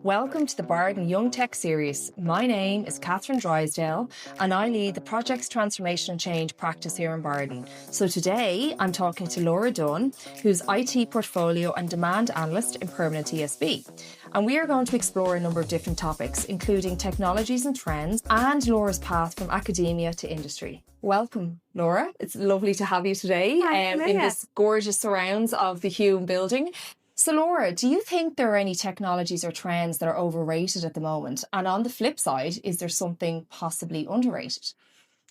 Welcome to the Barden Young Tech series. My name is Catherine Drysdale and I lead the Projects Transformation and Change practice here in Barden. So today I'm talking to Laura Dunne, who's IT Portfolio and Demand Analyst in Permanent ESB. And we are going to explore a number of different topics, including technologies and trends and Laura's path from academia to industry. Welcome, Laura. It's lovely to have you today in this gorgeous surrounds of the Hume building. So Laura, do you think there are any technologies or trends that are overrated at the moment? And on the flip side, is there something possibly underrated?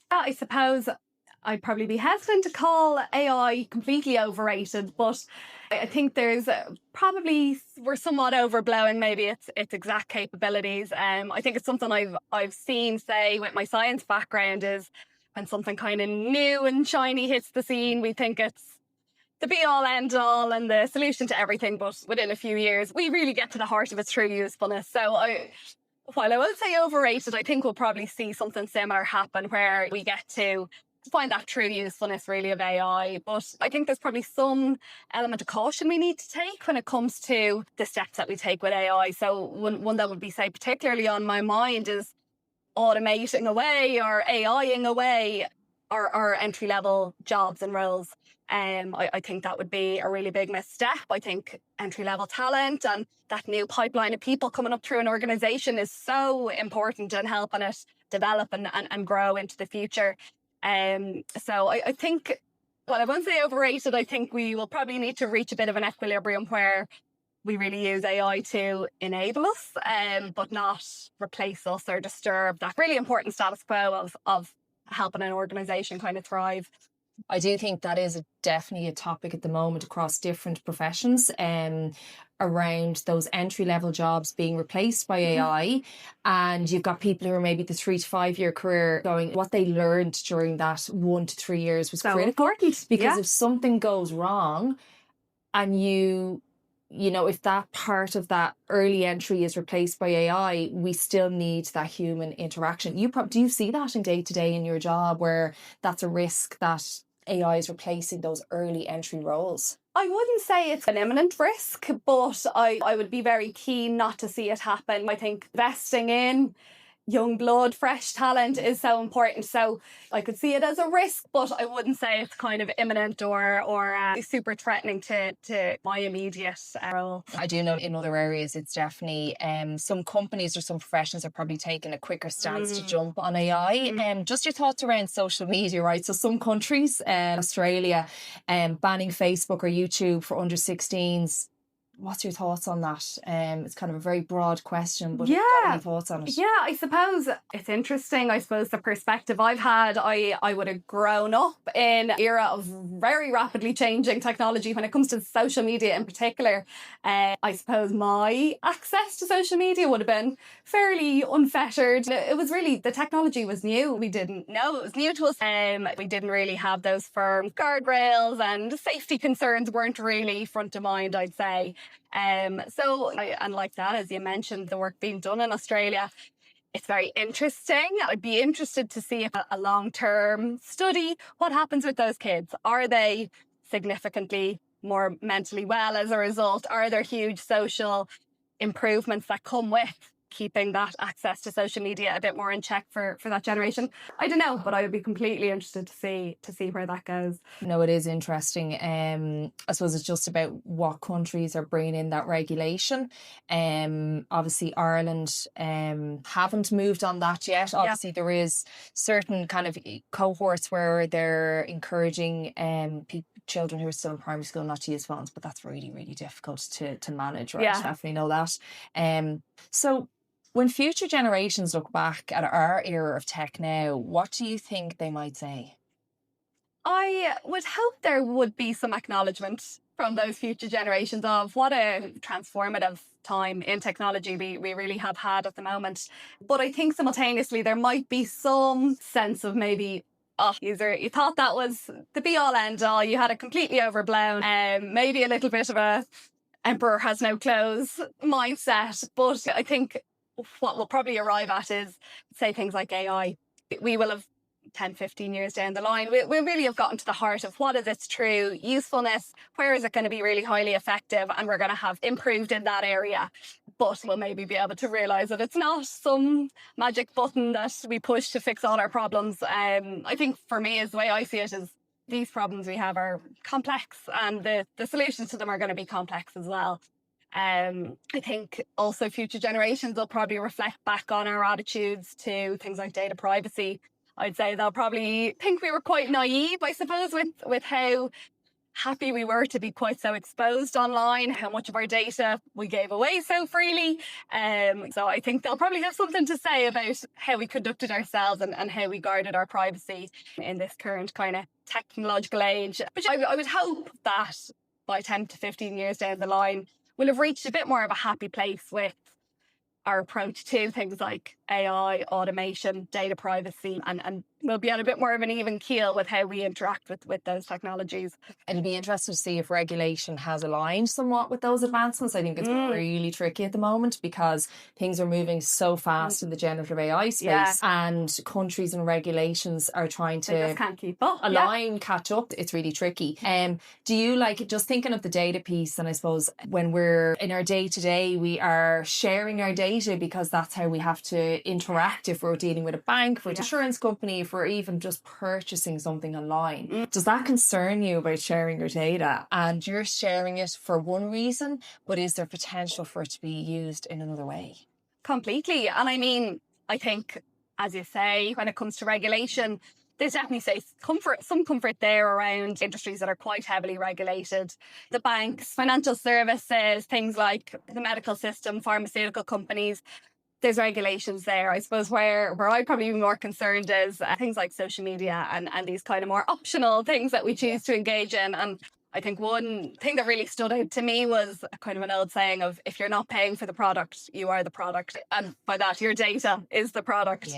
I suppose I'd probably be hesitant to call AI completely overrated, but I think there's probably we're somewhat overblowing maybe its exact capabilities. I think it's something I've seen, say, with my science background, is when something kind of new and shiny hits the scene, we think it's the be-all, end-all and the solution to everything, but within a few years, we really get to the heart of its true usefulness. So while I won't say overrated, I think we'll probably see something similar happen where we get to find that true usefulness really of AI. But I think there's probably some element of caution we need to take when it comes to the steps that we take with AI. So one that would be, say, particularly on my mind is automating away or AIing away our entry-level jobs and roles. I think that would be a really big misstep. I think entry-level talent and that new pipeline of people coming up through an organisation is so important in helping it develop and grow into the future. So I think, well, I won't say overrated. I think we will probably need to reach a bit of an equilibrium where we really use AI to enable us, but not replace us or disturb that really important status quo of helping an organisation kind of thrive. I do think that is definitely a topic at the moment across different professions, around those entry-level jobs being replaced by AI. And you've got people who are maybe the 3 to 5 year career going, what they learned during that 1 to 3 years was so critical. Important. Because if something goes wrong and you know, if that part of that early entry is replaced by AI, we still need that human interaction. Do you see that in day-to-day in your job where that's a risk that AI is replacing those early entry roles? I wouldn't say it's an imminent risk, but I would be very keen not to see it happen. I think investing in young blood, fresh talent is so important. So I could see it as a risk, but I wouldn't say it's kind of imminent or super threatening to my immediate role. I do know in other areas it's definitely some companies or some professions are probably taking a quicker stance to jump on AI. Just your thoughts around social media, right? So some countries, Australia, banning Facebook or YouTube for under 16s. What's your thoughts on that? It's kind of a very broad question, but any thoughts on it? Yeah, I suppose it's interesting. I suppose the perspective I've had, I would have grown up in an era of very rapidly changing technology when it comes to social media in particular. I suppose my access to social media would have been fairly unfettered. It was really, the technology was new. We didn't know it was new to us. We didn't really have those firm guardrails and safety concerns weren't really front of mind, I'd say. And like that, as you mentioned, the work being done in Australia, it's very interesting. I'd be interested to see a long-term study. What happens with those kids? Are they significantly more mentally well as a result? Are there huge social improvements that come with keeping that access to social media a bit more in check for that generation? I don't know, but I would be completely interested to see where that goes. No, it is interesting. I suppose it's just about what countries are bringing in that regulation. Obviously Ireland haven't moved on that yet. Obviously there is certain kind of cohorts where they're encouraging children who are still in primary school not to use phones, but that's really, really difficult to manage, right? I definitely know that. So when future generations look back at our era of tech now, what do you think they might say? I would hope there would be some acknowledgement from those future generations of what a transformative time in technology we really have had at the moment. But I think simultaneously there might be some sense of maybe, you thought that was the be-all, end-all. You had it completely overblown. Maybe a little bit of a emperor has no clothes mindset. But I think what we'll probably arrive at is, say, things like AI. We will have 10, 15 years down the line, we really have gotten to the heart of what is its true usefulness, where is it going to be really highly effective, and we're going to have improved in that area. But we'll maybe be able to realise that it's not some magic button that we push to fix all our problems. I think for me, is the way I see it, is these problems we have are complex, and the solutions to them are going to be complex as well. I think also future generations will probably reflect back on our attitudes to things like data privacy. I'd say they'll probably think we were quite naive, I suppose, with how happy we were to be quite so exposed online, how much of our data we gave away so freely. So I think they'll probably have something to say about how we conducted ourselves and how we guarded our privacy in this current kind of technological age. But I would hope that by 10 to 15 years down the line, we'll have reached a bit more of a happy place with our approach to things like AI, automation, data privacy, and we'll be on a bit more of an even keel with how we interact with those technologies. It'll be interesting to see if regulation has aligned somewhat with those advancements. I think it's really tricky at the moment because things are moving so fast in the generative AI space, and countries and regulations are trying to just can't keep up. Align, catch up. It's really tricky. Do you like, just thinking of the data piece, and I suppose when we're in our day-to-day, we are sharing our data because that's how we have to interact if we're dealing with a bank, for an insurance company, if we're even just purchasing something online. Does that concern you about sharing your data? And you're sharing it for one reason, but is there potential for it to be used in another way? Completely. And I mean, I think, as you say, when it comes to regulation, there's definitely some comfort there around industries that are quite heavily regulated. The banks, financial services, things like the medical system, pharmaceutical companies. There's regulations there. I suppose where I'd probably be more concerned is things like social media and these kind of more optional things that we choose to engage in. And I think one thing that really stood out to me was a kind of an old saying of, if you're not paying for the product, you are the product. And by that, your data is the product.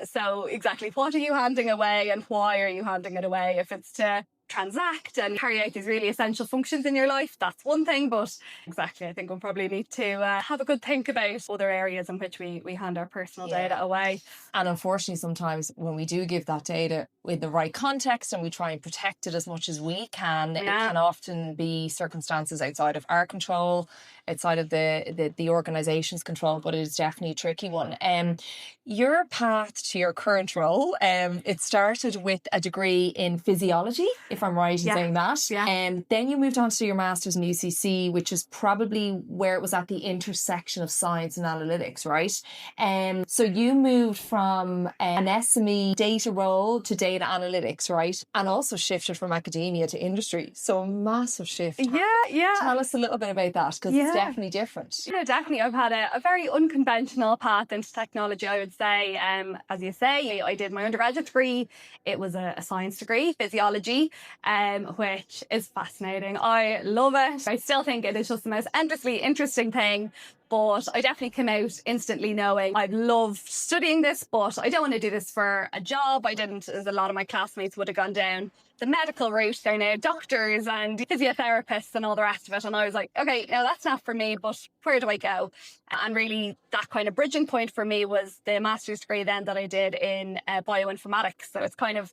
So exactly, what are you handing away and why are you handing it away? If it's to transact and carry out these really essential functions in your life, that's one thing. But exactly, I think we'll probably need to have a good think about other areas in which we hand our personal data away. And unfortunately, sometimes when we do give that data in the right context and we try and protect it as much as we can, it can often be circumstances outside of our control, outside of the organisation's control, but it is definitely a tricky one. Your path to your current role, it started with a degree in physiology, if I'm right in saying that. Then you moved on to do your master's in UCC, which is probably where it was at the intersection of science and analytics, right? So you moved from an SME data role to data analytics, right? And also shifted from academia to industry. So a massive shift. Tell us a little bit about that, because it's definitely different. Definitely. I've had a very unconventional path into technology, I would say. As you say, I did my undergraduate degree. It was a science degree, physiology, which is fascinating. I love it. I still think it is just the most endlessly interesting thing. But I definitely came out instantly knowing I love studying this, but I don't want to do this for a job. I didn't, as a lot of my classmates would have gone down the medical route. They're now doctors and physiotherapists and all the rest of it. And I was like, okay, no, that's not for me, but where do I go? And really that kind of bridging point for me was the master's degree then that I did in bioinformatics. So it's kind of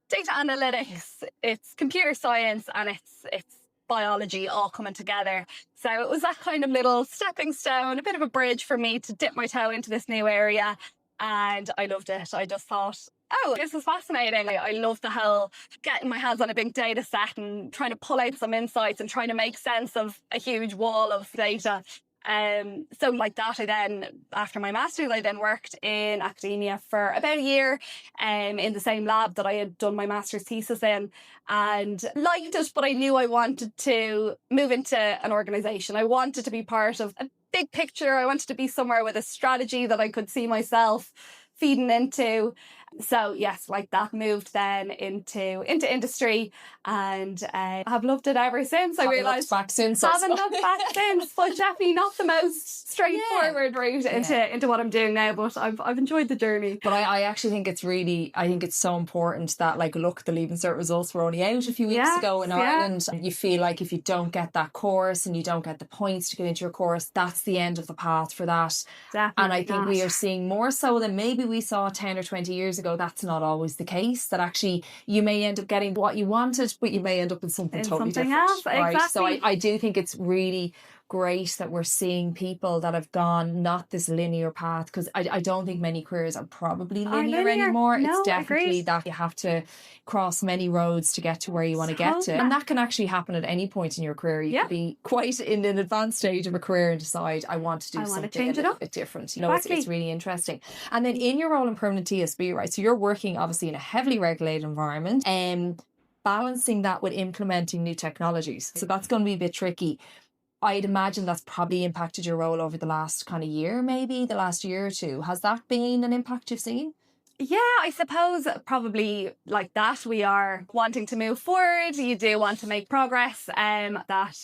data analytics, it's computer science, and it's biology all coming together. So it was that kind of little stepping stone, a bit of a bridge for me to dip my toe into this new area. And I loved it. I just thought, oh, this is fascinating. I love the whole getting my hands on a big data set and trying to pull out some insights and trying to make sense of a huge wall of data. So like that, I then, after my master's, I then worked in academia for about a year in the same lab that I had done my master's thesis in, and liked it, but I knew I wanted to move into an organisation. I wanted to be part of a big picture. I wanted to be somewhere with a strategy that I could see myself feeding into. So yes, like that, moved then into industry, and have loved it ever since. I realised haven't looked back since, but definitely not the most straightforward route into what I'm doing now. But I've enjoyed the journey. But I actually think it's so important that, like, look, the Leaving Cert results were only out a few weeks ago in Ireland. And you feel like if you don't get that course and you don't get the points to get into your course, that's the end of the path for that. Definitely and I think we are seeing more so than maybe we saw 10 or 20 years ago, ago, that's not always the case. That actually you may end up getting what you wanted, but you may end up with something totally different. Else, right? exactly. So I do think it's really great that we're seeing people that have gone not this linear path, because I don't think many careers are probably linear anymore. No, it's definitely agreed. that you have to cross many roads to get to where you want to get to, and that can actually happen at any point in your career. You could be quite in an advanced stage of a career and decide I want to do something a little bit different. You know, it's really interesting. And then in your role in permanent TSB, right, so you're working obviously in a heavily regulated environment, balancing that with implementing new technologies, so that's going to be a bit tricky. I'd imagine that's probably impacted your role over the last kind of year, maybe the last year or two. Has that been an impact you've seen? Yeah, I suppose probably like that. We are wanting to move forward. You do want to make progress. That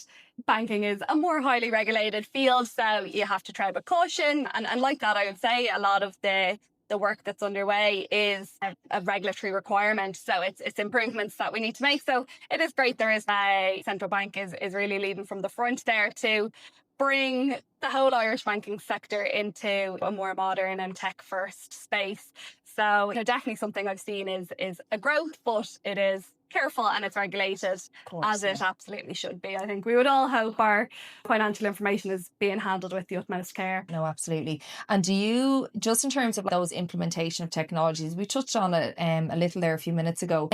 banking is a more highly regulated field, so you have to tread with caution. And like that, I would say a lot of the work that's underway is a regulatory requirement. So it's improvements that we need to make. So it is great there is a central bank is really leading from the front there to bring the whole Irish banking sector into a more modern and tech first space. So definitely something I've seen is a growth, but it is careful and it's regulated as it absolutely should be. I think we would all hope our financial information is being handled with the utmost care. No, absolutely. And do you, just in terms of those implementation of technologies, we touched on it a little there a few minutes ago,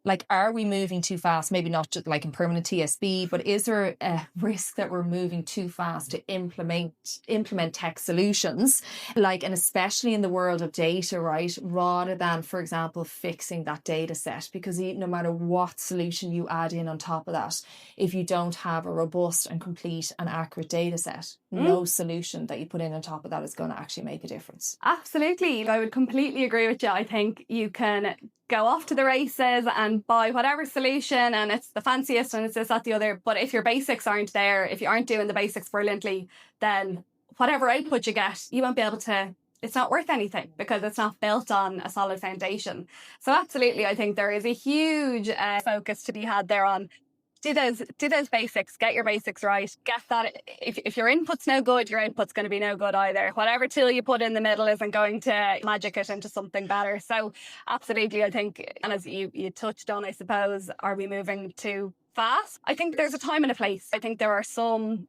like, are we moving too fast? Maybe not just like in permanent TSB, but is there a risk that we're moving too fast to implement tech solutions, like, and especially in the world of data, right, rather than, for example, fixing that data set? Because no matter what solution you add in on top of that, if you don't have a robust and complete and accurate data set, no solution that you put in on top of that is going to actually make a difference. Absolutely. I would completely agree with you. I think you can go off to the races and buy whatever solution and it's the fanciest and it's this, that, the other. But if your basics aren't there, if you aren't doing the basics brilliantly, then whatever output you get, you won't be able to, it's not worth anything because it's not built on a solid foundation. So absolutely, I think there is a huge focus to be had there on do those basics, get your basics right, get that. If your input's no good, your output's going to be no good either. Whatever tool you put in the middle isn't going to magic it into something better. So absolutely, I think, and as you touched on, I suppose, are we moving too fast? I think there's a time and a place. I think there are some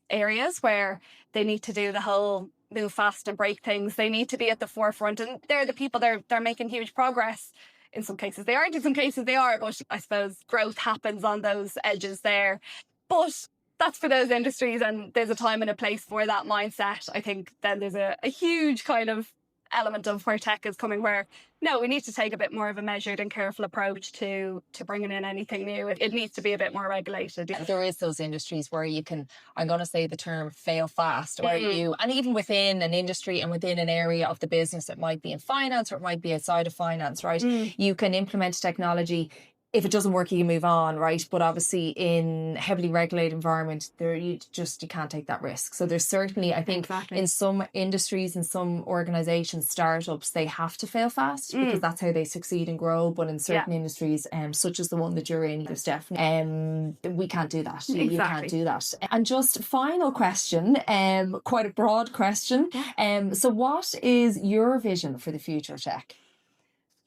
areas where they need to do the whole move fast and break things. They need to be at the forefront, and they're the people they're making huge progress. In some cases they aren't, in some cases they are, but I suppose growth happens on those edges there. But that's for those industries, and there's a time and a place for that mindset. I think then there's a huge kind of element of where tech is coming, where no, we need to take a bit more of a measured and careful approach to bringing in anything new. It needs to be a bit more regulated. There is those industries where you can, I'm going to say the term fail fast, where you, and even within an industry and within an area of the business, it might be in finance or it might be outside of finance, right? You can implement technology. If it doesn't work, you can move on, right? But obviously in heavily regulated environment, you can't take that risk. So there's certainly, I think, in some industries, in some organizations, startups, they have to fail fast because that's how they succeed and grow. But in certain industries, such as the one that you're in, there's definitely, we can't do that. You can't do that. And just final question, quite a broad question. So what is your vision for the future of tech?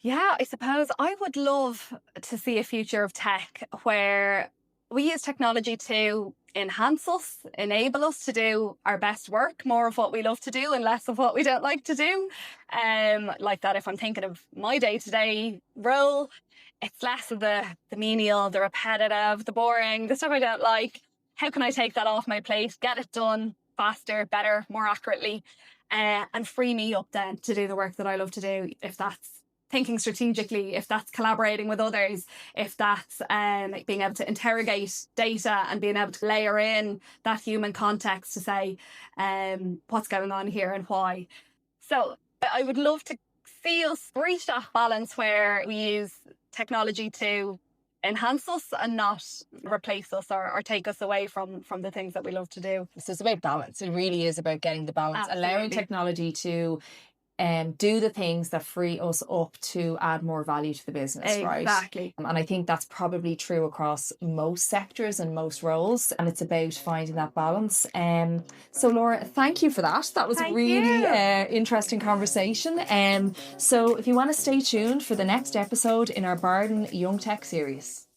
Yeah, I suppose I would love to see a future of tech where we use technology to enhance us, enable us to do our best work, more of what we love to do and less of what we don't like to do. Like that, if I'm thinking of my day-to-day role, it's less of the menial, the repetitive, the boring, the stuff I don't like. How can I take that off my plate, get it done faster, better, more accurately, and free me up then to do the work that I love to do, if that's thinking strategically, if that's collaborating with others, if that's being able to interrogate data and being able to layer in that human context to say what's going on here and why. So I would love to see us reach that balance where we use technology to enhance us and not replace us or take us away from the things that we love to do. So it's about balance. It really is about getting the balance, allowing technology to do the things that free us up to add more value to the business, right? Exactly. And I think that's probably true across most sectors and most roles, and it's about finding that balance. So Laura, thank you for that. That was a really interesting conversation. So if you want to stay tuned for the next episode in our Barden Young Tech series.